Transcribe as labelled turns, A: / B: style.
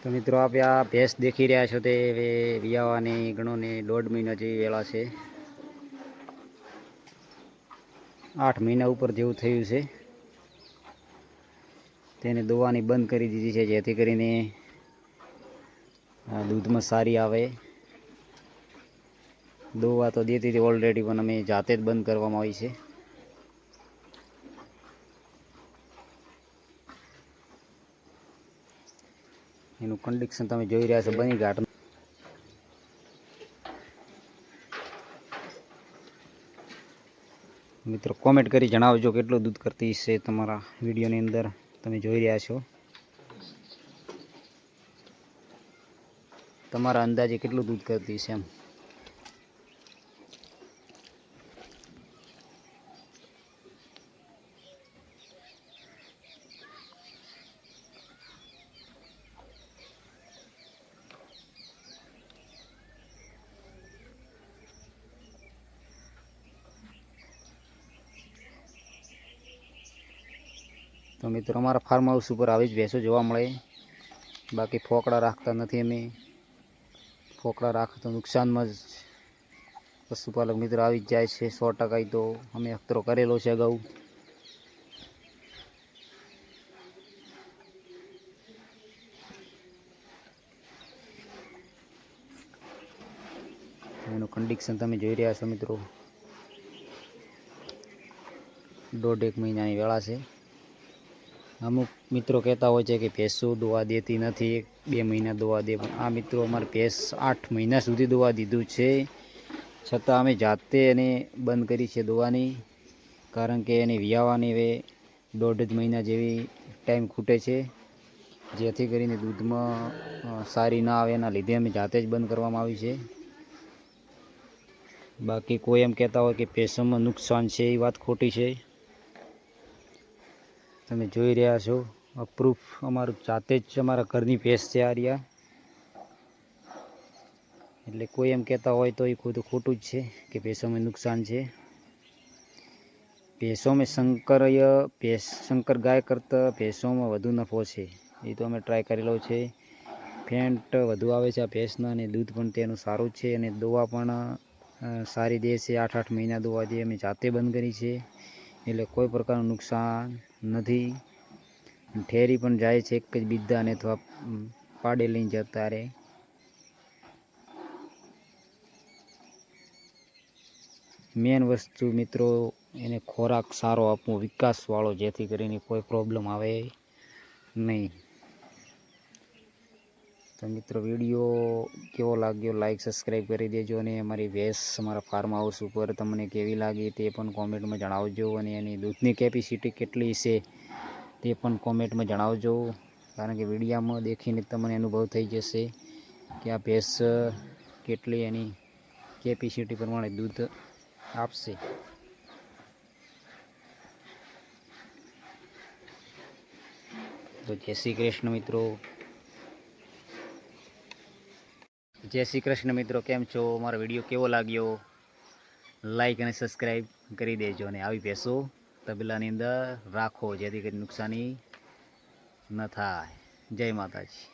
A: તો મિત્રો आप આ ભેંસ દેખી રહ્યા છો તે વિયાવાની ગણોને 1.5 મહિના જેવી વેળા છે। 8 મહિના ઉપર જેવું થયું છે। તેને દોવાની બંધ કરી દીધી છે જેથી કરીને દૂધમાં સારી આવે। દોવા તો દેતી હતી ઓલરેડી, પણ અમે જાતે જ બંધ કરવામાં આવી છે। એનું કન્ડિશન તમે જોઈ રહ્યા છો બની ઘાટ। મિત્રો કોમેન્ટ કરી જણાવજો કેટલું દૂધ કરતી છે તમારા વિડીયોની અંદર તમે જોઈ રહ્યા છો। તમારા અંદાજે કેટલું દૂધ કરતી છે એમ। તો મિત્રો અમારા ફાર્મ હાઉસ ઉપર આવી જ ભેંસો જોવા મળે। બાકી ફોકડા રાખતા નથી અમે। ફોકડા રાખે તો નુકસાનમાં જ પશુપાલક મિત્રો આવી જ જાય છે 100%। તો અમે અખતરો કરેલો છે અગાઉ। એનું કન્ડિશન તમે જોઈ રહ્યા છો મિત્રો। 1.5 મહિનાની વેળા છે। અમુક મિત્રો કહેતા હોય છે કે ભેંસો દોવા દેતી નથી, 2 મહિના દોવા દે, પણ આ મિત્રો અમારે ભેંસ 8 મહિના સુધી દોવા દીધું છે, છતાં અમે જાતે એને બંધ કરી છે દોવાની। કારણ કે એને વિયાવાની હવે 1.5 મહિના જેવી ટાઈમ ખૂટે છે, જેથી કરીને દૂધમાં સારી ના આવે એના લીધે અમે જાતે જ બંધ કરવામાં આવી છે। બાકી કોઈ એમ કહેતા હોય કે ભેંસોમાં નુકસાન છે એ વાત ખોટી છે। તમે જોઈ રહ્યા છો પ્રૂફ અમારું જાતે જ અમારા ઘરની ભેંસ છે આ રહ્યા। એટલે કોઈ એમ કહેતા હોય તો એ ખુદ ખોટું જ છે કે ભેંસોમાં નુકસાન છે। ભેંસોમાં શંકર ગાય કરતાં ભેંસોમાં વધુ નફો છે, એ તો અમે ટ્રાય કરેલો છે। ફેન્ટ વધુ આવે છે આ ભેંસના, અને દૂધ પણ તેનું સારું જ છે, અને દવા પણ સારી દે છે। 8 મહિના દવા દે અમે જાતે બંધ કરી છે, એટલે કોઈ પ્રકારનું નુકસાન નથી। ઠેરી પણ જાય છે એક જ બીજાને અથવા પાડે લઈને જતા રહે। મેન વસ્તુ મિત્રો એને ખોરાક સારો આપવો, વિકાસવાળો, જેથી કરીને કોઈ પ્રોબ્લેમ આવે નહીં। તો મિત્રો વિડીયો કેવો લાગ્યો લાઈક સબસ્ક્રાઈબ કરી દેજો, અને અમારી ભેંસ અમારા ફાર્મ હાઉસ ઉપર તમને કેવી લાગી તે પણ કોમેન્ટમાં જણાવજો, અને એની દૂધની કેપેસિટી કેટલી છે તે પણ કોમેન્ટમાં જણાવજો। કારણ કે વિડીયામાં દેખીને તમને અનુભવ થઈ જશે કે આ ભેંસ કેટલી એની કેપેસિટી પ્રમાણે દૂધ આપશે। તો જય શ્રી કૃષ્ણ મિત્રો। જય શ્રી કૃષ્ણ મિત્રો, કેમ છો? મારો વિડીયો કેવો લાગ્યો લાઈક અને સબસ્ક્રાઈબ કરી દેજો, અને આવી ભેંસો તબેલાની અંદર રાખો જેથી કરી નુકસાની ન થાય। જય માતાજી।